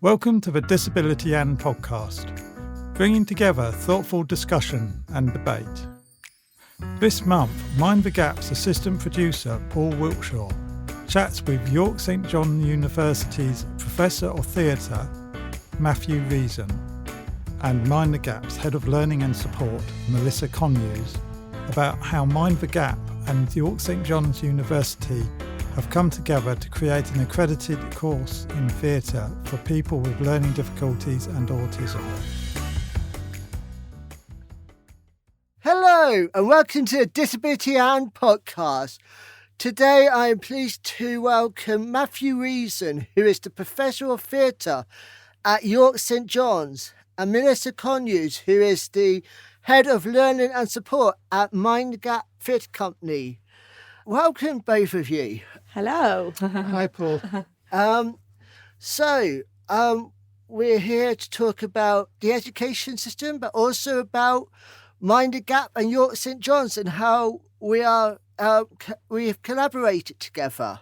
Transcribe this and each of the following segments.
Welcome to the Disability and podcast, bringing together thoughtful discussion and debate. This month, Mind the Gap's assistant producer Paul Wiltshaw chats with York St John University's Professor of Theatre Matthew Reason and Mind the Gap's Head of Learning and Support Melissa Conyers about how Mind the Gap and York St John's University have come together to create an accredited course in theatre for people with learning difficulties and autism. Hello and welcome to the Disability and podcast. Today I am pleased to welcome Matthew Reason, who is the Professor of Theatre at York St John's, and Melissa Conyers, who is the Head of Learning and Support at Mind the Gap Theatre Company. Welcome, both of you. Hello. Hi, Paul. We're here to talk about the education system, but also about Mind the Gap and York St John's and how we have collaborated together.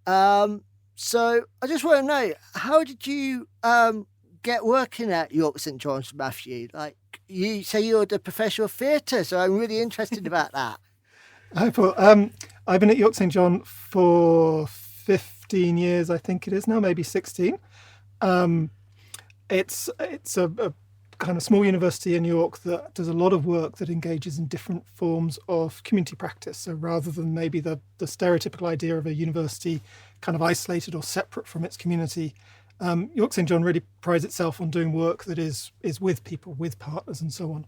So I just want to know, how did you get working at York St John's, Matthew? Like, you say you're the Professor of Theatre, so I'm really interested about that. Hi, Paul. I've been at York St John for 15 years, I think it is now, maybe 16. It's a kind of small university in York that does a lot of work that engages in different forms of community practice. So rather than maybe the stereotypical idea of a university kind of isolated or separate from its community, York St John really prides itself on doing work that is with people, with partners and so on.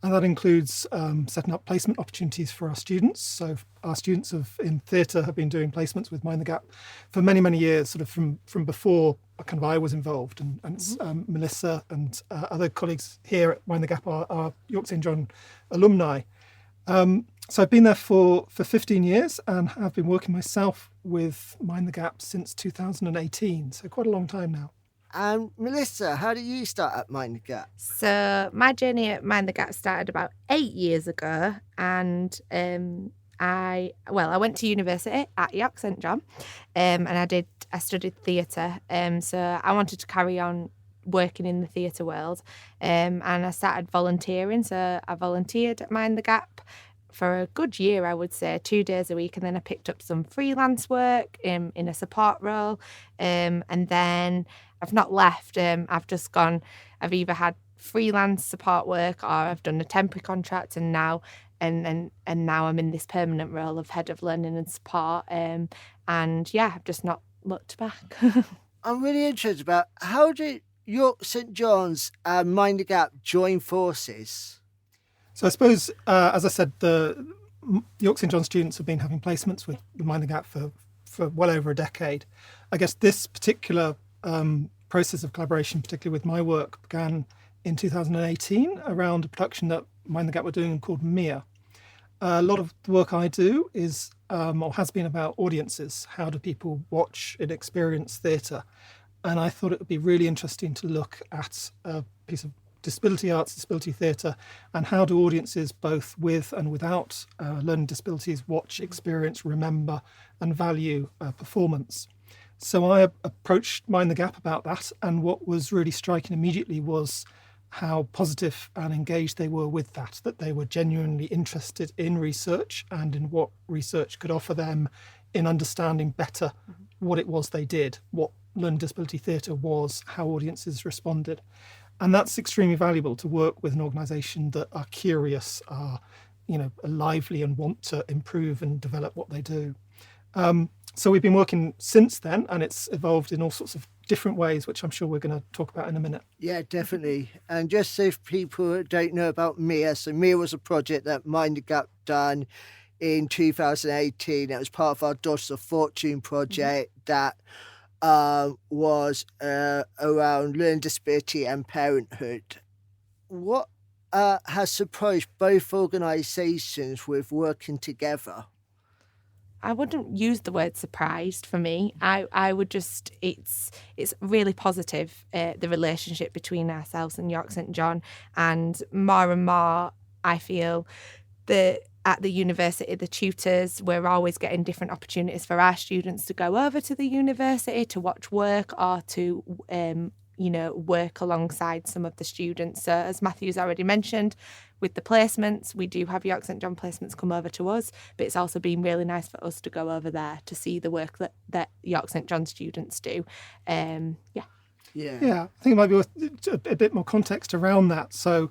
And that includes setting up placement opportunities for our students. So our students in theatre have been doing placements with Mind the Gap for many, many years, sort of from before kind of I was involved. And Melissa and other colleagues here at Mind the Gap are York St John alumni. So I've been there for 15 years and have been working myself with Mind the Gap since 2018. So quite a long time now. And Melissa, how did you start at Mind the Gap? So my journey at Mind the Gap started about 8 years ago, and I went to university at York St John, and I studied theatre. So I wanted to carry on working in the theatre world, and I started volunteering. So I volunteered at Mind the Gap for a good year, I would say, 2 days a week, and then I picked up some freelance work in a support role, and then I've not left. I've either had freelance support work or I've done a temporary contract, and now I'm in this permanent role of Head of Learning and Support, and I've just not looked back. I'm really interested about, how did York St John's and Mind the Gap join forces? So I suppose, as I said, the York St John students have been having placements with Mind the Gap for well over a decade. I guess this particular process of collaboration, particularly with my work, began in 2018 around a production that Mind the Gap were doing called Mia. A lot of the work I do is or has been about audiences. How do people watch and experience theatre? And I thought it would be really interesting to look at a piece of disability arts, disability theatre, and how do audiences both with and without learning disabilities watch, experience, remember and value performance. So I approached Mind the Gap about that, and what was really striking immediately was how positive and engaged they were with that they were genuinely interested in research and in what research could offer them in understanding better what it was they did, what learning disability theatre was, how audiences responded. And that's extremely valuable, to work with an organisation that are curious, are lively and want to improve and develop what they do. So we've been working since then, and it's evolved in all sorts of different ways, which I'm sure we're going to talk about in a minute. Yeah, definitely. And just so if people don't know about Mia, so Mia was a project that Mind the Gap done in 2018. It was part of our Daughters of Fortune project that was around learning disability and parenthood. What has surprised both organisations with working together? I wouldn't use the word surprised for me. I would just, it's really positive, the relationship between ourselves and York St John, and more I feel that at the university, the tutors, we're always getting different opportunities for our students to go over to the university to watch work or to work alongside some of the students. So as Matthew's already mentioned, with the placements, we do have York St John placements come over to us, but it's also been really nice for us to go over there to see the work that York St John students do. Yeah. Yeah, I think it might be worth a bit more context around that. So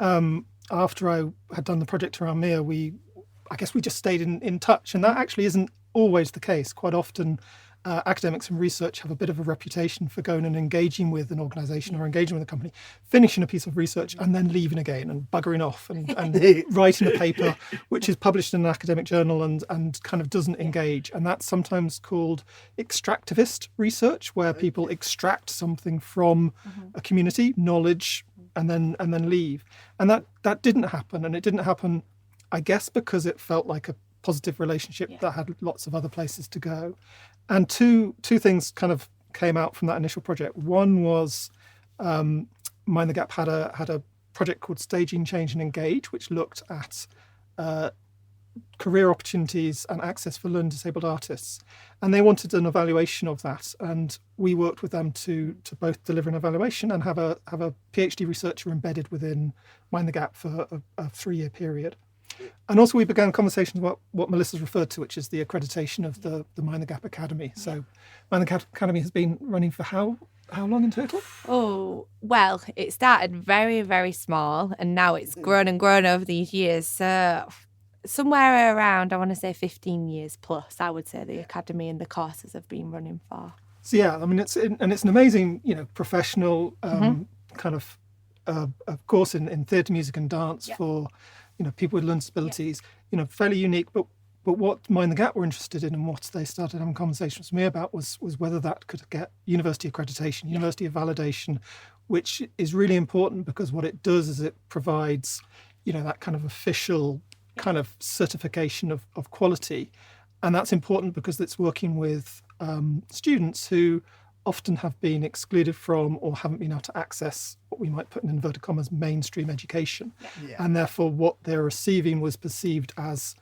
after I had done the project around Mia, I guess we just stayed in touch, and that actually isn't always the case. Quite often academics and research have a bit of a reputation for going and engaging with an organisation or engaging with a company, finishing a piece of research and then leaving again and buggering off and writing a paper which is published in an academic journal and kind of doesn't engage. And that's sometimes called extractivist research, where people extract something from a community, knowledge, and then leave. And that didn't happen. And it didn't happen, I guess, because it felt like a positive relationship that had lots of other places to go. And two things kind of came out from that initial project. One was Mind the Gap had a project called Staging, Change and Engage, which looked at career opportunities and access for learning disabled artists. And they wanted an evaluation of that. And we worked with them to both deliver an evaluation and have a PhD researcher embedded within Mind the Gap for a 3-year period. And also we began conversations about what Melissa's referred to, which is the accreditation of the Mind the Gap Academy. So Mind the Gap Academy has been running for how long in total? Oh, well, it started very, very small and now it's grown and grown over these years. So somewhere around, I want to say 15 years plus, I would say the academy and the courses have been running for. So yeah, I mean, it's an amazing, professional kind of course in theatre, music and dance for people with learning disabilities, fairly unique. But what Mind the Gap were interested in and what they started having conversations with me about was whether that could get university accreditation, university validation, which is really important because what it does is it provides, that kind of official kind of certification of quality. And that's important because it's working with students who often have been excluded from or haven't been able to access what we might put in inverted commas mainstream education. And therefore what they're receiving was perceived as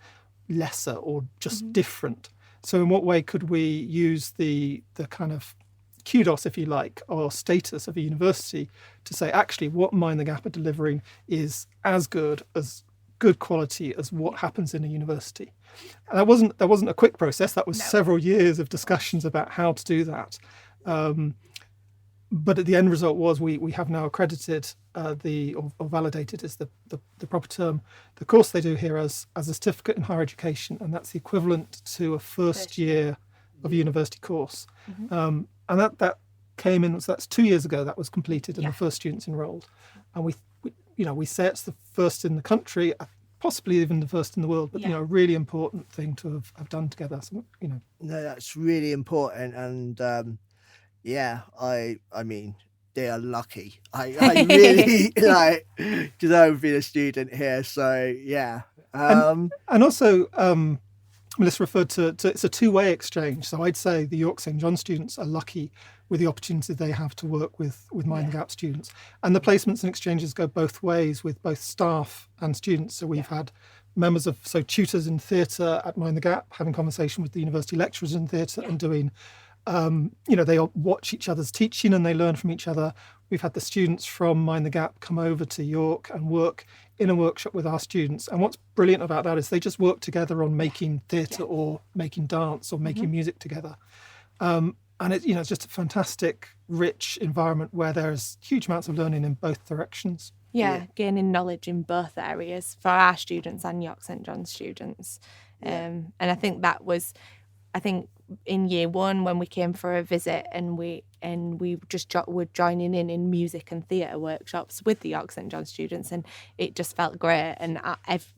lesser or just different. So in what way could we use the kind of kudos, if you like, or status of a university to say actually what Mind the Gap are delivering is as good quality as what happens in a university. And that wasn't a quick process. That was several years of discussions about how to do that. But the end result was we have now accredited or validated is the proper term, the course they do here as a certificate in higher education, and that's the equivalent to a first year of a university course. And that came in, so that's 2 years ago that was completed and the first students enrolled. And we say it's the first in the country, possibly even the first in the world, but a really important thing to have done together. So, No, that's really important, and I mean, they are lucky. I really because I've been a student here, so yeah. And also, Melissa referred to it's a two-way exchange. So I'd say the York St John students are lucky with the opportunity they have to work with Mind the Gap students. And the placements and exchanges go both ways with both staff and students. So we've had members of, tutors in theatre at Mind the Gap having conversation with the university lecturers in theatre and doing, they all watch each other's teaching and they learn from each other. We've had the students from Mind the Gap come over to York and work in a workshop with our students. And what's brilliant about that is they just work together on making theatre or making dance or making music together. And it's just a fantastic, rich environment where there's huge amounts of learning in both directions. Gaining knowledge in both areas for our students and York St John students. And I think in year one when we came for a visit and we just were joining in music and theatre workshops with the York St John students, and it just felt great. And I've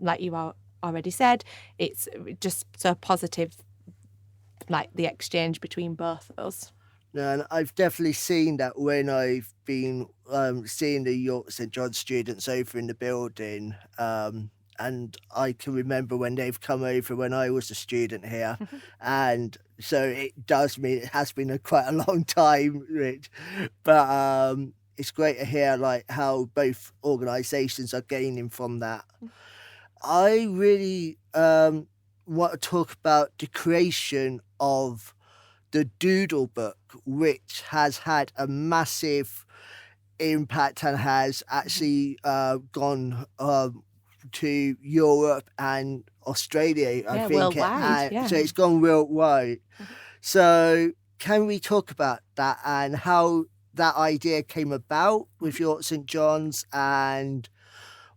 like you already said, it's just so positive, like the exchange between both of us. No, and I've definitely seen that when I've been seeing the York St John students over in the building, and I can remember when they've come over when I was a student here, and so it does mean it has been quite a long time, Rich, but it's great to hear like how both organisations are gaining from that. I really want to talk about the creation of the Doodle Book, which has had a massive impact and has actually gone to Europe and Australia, I Yeah, think. worldwide, yeah. So it's gone worldwide. So can we talk about that and how that idea came about with York St John's, and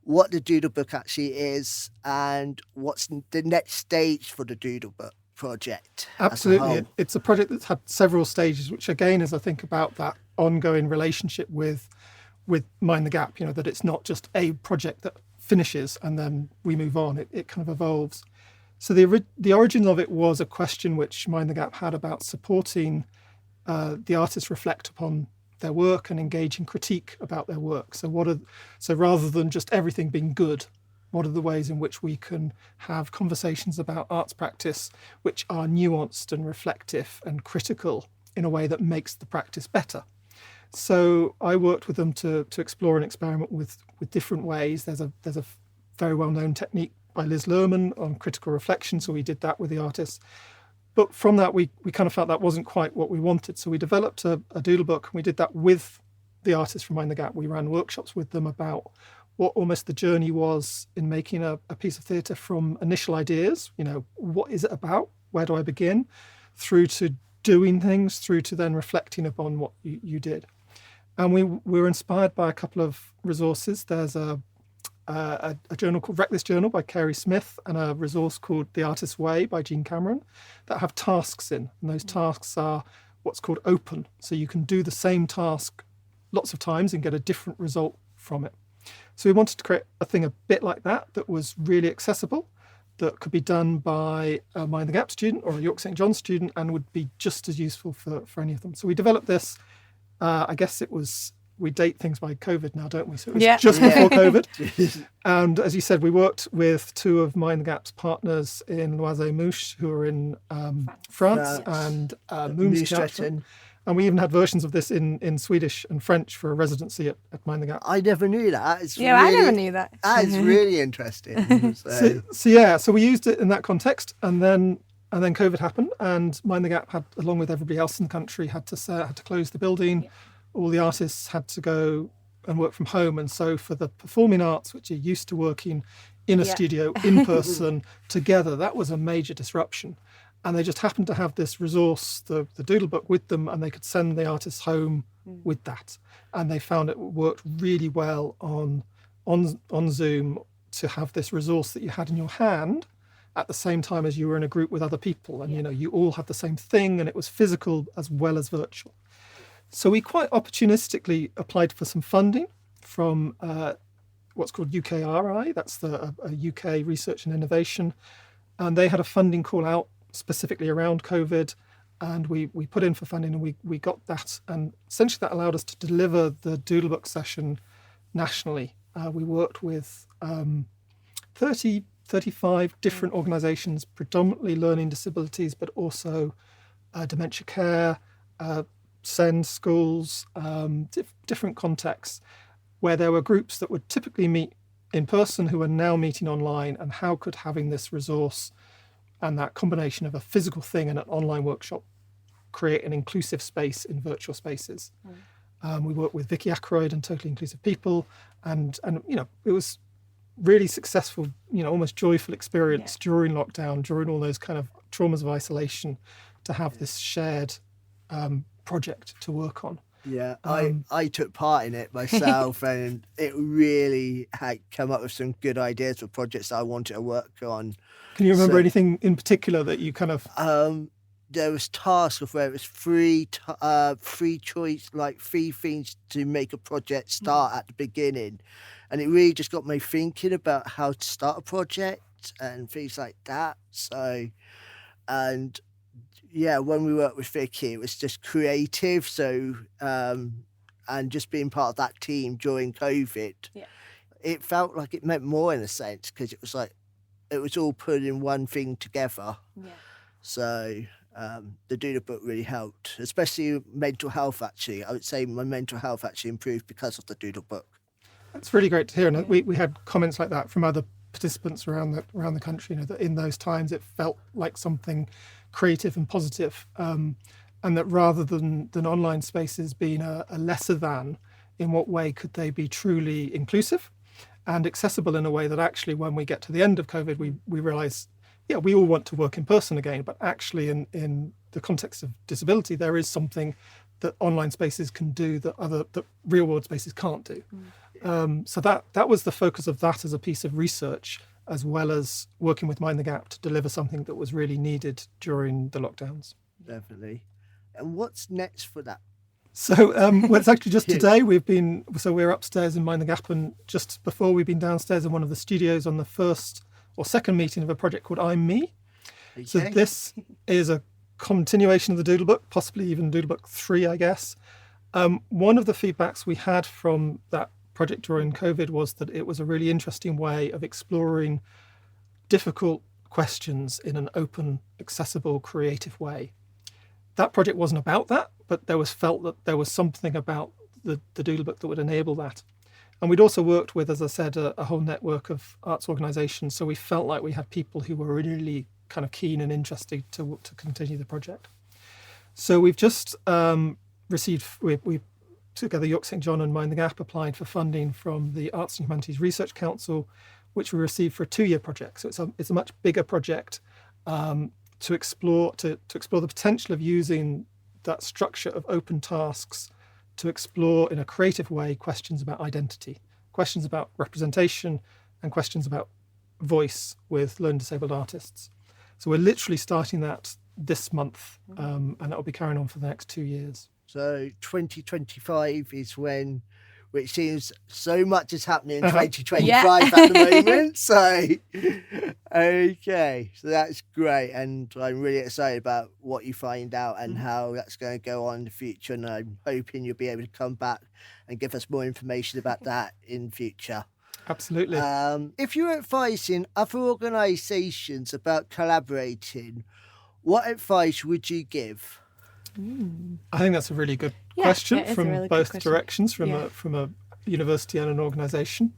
what the Doodle Book actually is, and what's the next stage for the Doodle Book project? Absolutely. It's a project that's had several stages, which again is, I think, about that ongoing relationship with Mind the Gap, that it's not just a project that finishes and then we move on. It kind of evolves. So the origin of it was a question which Mind the Gap had about supporting the artists reflect upon their work and engage in critique about their work. So rather than just everything being good, what are the ways in which we can have conversations about arts practice which are nuanced and reflective and critical in a way that makes the practice better? So I worked with them to explore and experiment with different ways. There's a very well-known technique by Liz Lerman on critical reflection, so we did that with the artists. But from that, we kind of felt that wasn't quite what we wanted. So we developed a doodle book, and we did that with the artists from Mind the Gap. We ran workshops with them about what almost the journey was in making a piece of theatre, from initial ideas, what is it about? Where do I begin? Through to doing things, through to then reflecting upon what you did. And we were inspired by a couple of resources. There's a journal called Wreck This Journal by Carey Smith, and a resource called The Artist's Way by Jean Cameron, that have tasks in. And those tasks are what's called open. So you can do the same task lots of times and get a different result from it. So we wanted to create a thing a bit like that was really accessible, that could be done by a Mind the Gap student or a York St John's student, and would be just as useful for any of them. So we developed this, I guess we date things by COVID now, don't we? So it was just before COVID. And as you said, we worked with two of Mind the Gap's partners in Loiseau-Mouche, who are in France, and Moonstretton. And we even had versions of this in Swedish and French for a residency at Mind the Gap. I never knew that. I never knew that. That is really interesting. So we used it in that context, and then COVID happened, and Mind the Gap had, along with everybody else in the country, had to close the building. Yeah. All the artists had to go and work from home, and so for the performing arts, which are used to working in a studio, in person, together, that was a major disruption. And they just happened to have this resource, the Doodle Book, with them, and they could send the artists home with that. And they found it worked really well on Zoom to have this resource that you had in your hand at the same time as you were in a group with other people. And, you all had the same thing, and it was physical as well as virtual. So we quite opportunistically applied for some funding from what's called UKRI, that's a UK Research and Innovation. And they had a funding call out specifically around COVID, and we put in for funding, and we got that. And essentially that allowed us to deliver the Doodle Book session nationally. We worked with 35 different organisations, predominantly learning disabilities, but also dementia care, SEND schools, different contexts, where there were groups that would typically meet in person who are now meeting online, and how could having this resource and that combination of a physical thing and an online workshop create an inclusive space in virtual spaces. We worked with Vicky Ackroyd and Totally Inclusive People, and it was really successful, almost joyful experience during lockdown, during all those kind of traumas of isolation, to have this shared project to work on. I took part in it myself, and it really had come up with some good ideas for projects that I wanted to work on. Can you remember anything in particular that you kind of... There was tasks of where it was free choice, like 3 things to make a project start at the beginning. And it really just got me thinking about how to start a project and things like that. So, and yeah, when we worked with Vicky, it was just creative. So, and just being part of that team during COVID, it felt like it meant more in a sense, because it was like, it was all put in one thing together. So the Doodle Book really helped, especially mental health, actually. I would say my mental health actually improved because of the Doodle Book. That's really great to hear. And we had comments like that from other participants around the country, that in those times it felt like something creative and positive, and that rather than online spaces being a lesser than, in what way could they be truly inclusive and accessible in a way that actually, when we get to the end of COVID, we realise, we all want to work in person again, but actually in the context of disability, there is something that online spaces can do that real world spaces can't do. So that was the focus of that as a piece of research, as well as working with Mind the Gap to deliver something that was really needed during the lockdowns. Definitely. And what's next for that? So it's actually just today we're upstairs in Mind the Gap, and just before we've been downstairs in one of the studios on the first or second meeting of a project called I'm Me. Okay. So this is a continuation of the Doodlebook, possibly even Doodlebook 3, I guess. One of the feedbacks we had from that project during COVID was that it was a really interesting way of exploring difficult questions in an open, accessible, creative way. That project wasn't about that, but felt that there was something about the Doodlebook that would enable that. And we'd also worked with, as I said, a whole network of arts organisations, so we felt like we had people who were really kind of keen and interested to continue the project. So we've just we together, York St John and Mind the Gap applied for funding from the Arts and Humanities Research Council, which we received for a 2-year project. So it's a much bigger project to explore the potential of using that structure of open tasks to explore in a creative way questions about identity, questions about representation, and questions about voice with learning disabled artists. So we're literally starting that this month, and that'll be carrying on for the next 2 years. So 2025 is when, which seems so much is happening in 2025 at the moment. So, okay, so that's great. And I'm really excited about what you find out and how that's going to go on in the future. And I'm hoping you'll be able to come back and give us more information about that in future. Absolutely. If you're advising other organisations about collaborating, what advice would you give? I think that's a really good question from really both directions, from a university and an organisation.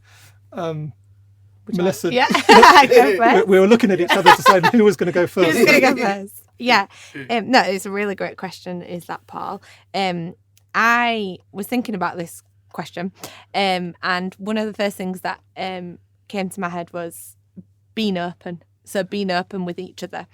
Melissa, we were looking at each other to decide who was going to go first. Who's going to go first? Yeah. No, it's a really great question, is that, Paul? I was thinking about this question, and one of the first things that came to my head was being open. So being open with each other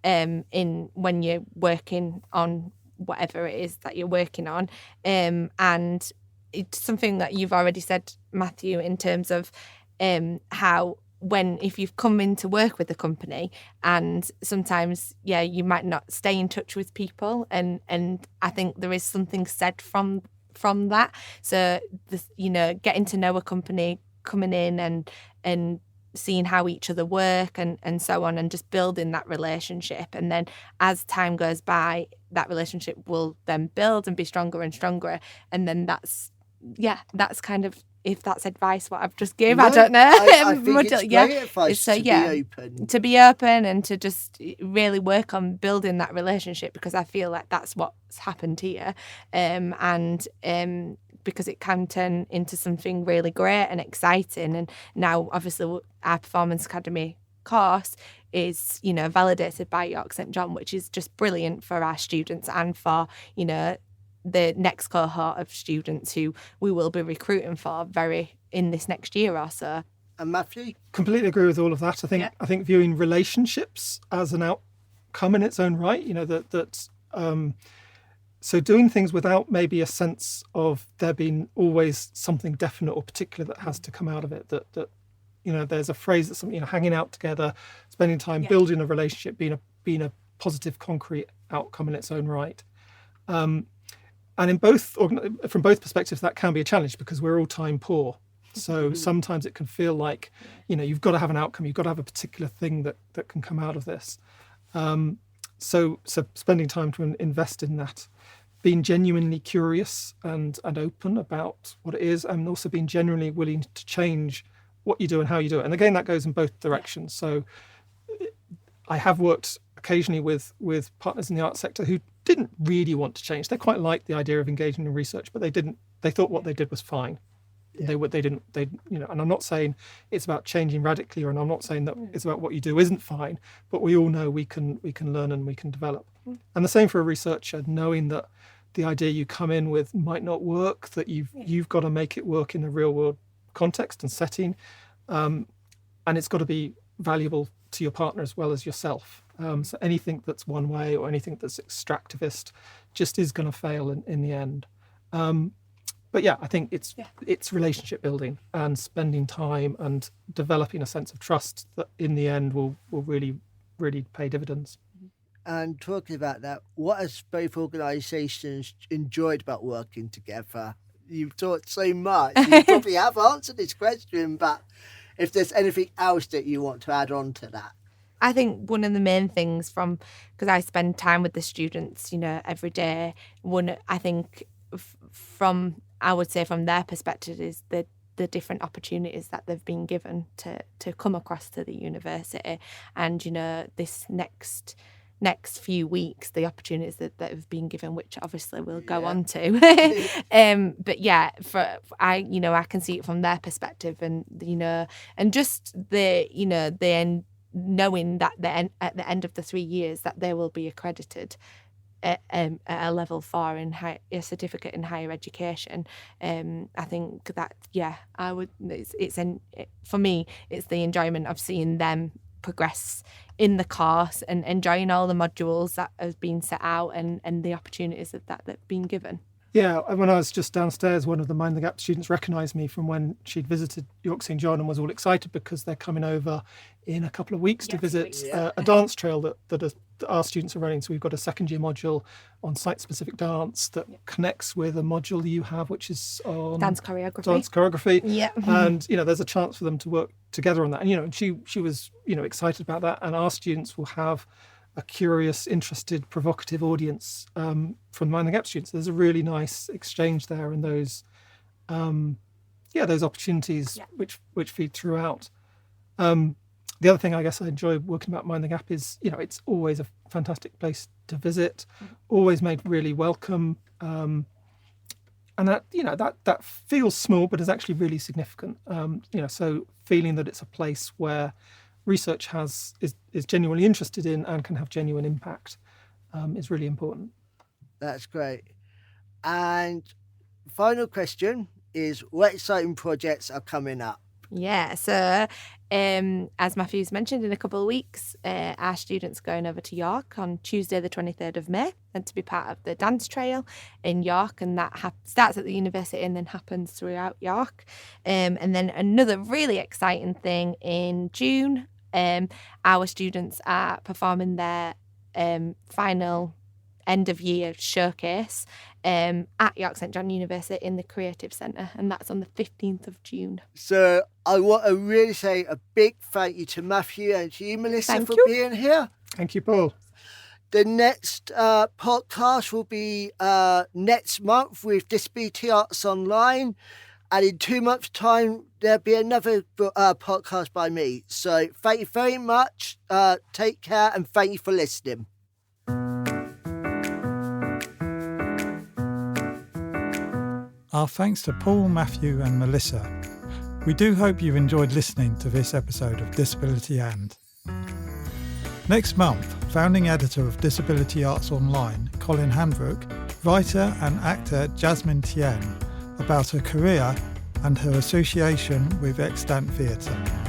in when you're working on whatever it is that you're working on. And it's something that you've already said, Matthew, in terms of how if you've come in to work with a company and sometimes, you might not stay in touch with people. And I think there is something said from that. So, getting to know a company, coming in and seeing how each other work and so on, and just building that relationship. And then as time goes by, that relationship will then build and be stronger and stronger. And then that's kind of, if that's advice, what I've just gave, I don't know. I think it's great advice to be open. To be open and to just really work on building that relationship, because I feel like that's what's happened here. Because it can turn into something really great and exciting. And now, obviously, our Performance Academy course is, validated by York St John, which is just brilliant for our students and for, the next cohort of students who we will be recruiting for in this next year or so. And Matthew? Completely agree with all of that. I think viewing relationships as an outcome in its own right, so doing things without maybe a sense of there being always something definite or particular that has to come out of it, that there's a phrase that's something, hanging out together, spending time, building a relationship, being a positive, concrete outcome in its own right. And from both perspectives, that can be a challenge because we're all time poor. So sometimes it can feel like, you've got to have an outcome, you've got to have a particular thing that can come out of this. So spending time to invest in that, being genuinely curious and open about what it is, and also being genuinely willing to change what you do and how you do it. And again, that goes in both directions. So I have worked occasionally with partners in the arts sector who didn't really want to change. They quite liked the idea of engaging in research, but they didn't. They thought what they did was fine. They didn't. And I'm not saying it's about changing radically, and I'm not saying that it's about what you do isn't fine. But we all know we can learn and we can develop. And the same for a researcher, knowing that the idea you come in with might not work, that you've got to make it work in the real world context and setting, and it's got to be valuable to your partner as well as yourself. So anything that's one way or anything that's extractivist just is going to fail in the end. But yeah, I think it's relationship building and spending time and developing a sense of trust that in the end will really, really pay dividends. And talking about that, what has both organisations enjoyed about working together? You've talked so much. You probably have answered this question, but if there's anything else that you want to add on to that. I think one of the main things because I spend time with the students, every day, I think I would say from their perspective is the different opportunities that they've been given to come across to the university. And, this next few weeks, the opportunities that have been given, which obviously we'll go on to. But yeah, I can see it from their perspective, and and just the end, knowing that at the end of the 3 years that they will be accredited at a level 4 in a certificate in higher education. I think that I would. For me, it's the enjoyment of seeing them progress in the course and enjoying all the modules that have been set out and the opportunities that they've been given. Yeah, when I was just downstairs, one of the Mind the Gap students recognised me from when she'd visited York St John and was all excited because they're coming over in a couple of weeks to visit a dance trail that our students are running. So we've got a second year module on site-specific dance that connects with a module you have, which is on dance choreography. Yeah. And, there's a chance for them to work together on that. And, she was, excited about that. And our students will have a curious, interested, provocative audience from the Mind the Gap students. There's a really nice exchange there, and those opportunities which feed throughout. The other thing I guess I enjoy working about Mind the Gap is, it's always a fantastic place to visit, always made really welcome, and that that feels small but is actually really significant. So feeling that it's a place where research is genuinely interested in and can have genuine impact is really important. That's great. And final question is, what exciting projects are coming up? Yeah, so as Matthew's mentioned, in a couple of weeks, our students are going over to York on Tuesday the 23rd of May and to be part of the dance trail in York, and that starts at the university and then happens throughout York. And then another really exciting thing in June, our students are performing their final end of year showcase at York St John University in the Creative Centre, and that's on the 15th of June. So I want to really say a big thank you to Matthew and to you, Melissa, for being here. Thank you, Paul. The next podcast will be next month with Disability Arts Online, and in 2 months' time there'll be another podcast by me. So thank you very much, take care, and thank you for listening. Our thanks to Paul, Matthew and Melissa. We do hope you've enjoyed listening to this episode of Disability And. Next month, founding editor of Disability Arts Online, Colin Hanbrook, writer and actor Jasmine Tien, about her career and her association with extant theatre.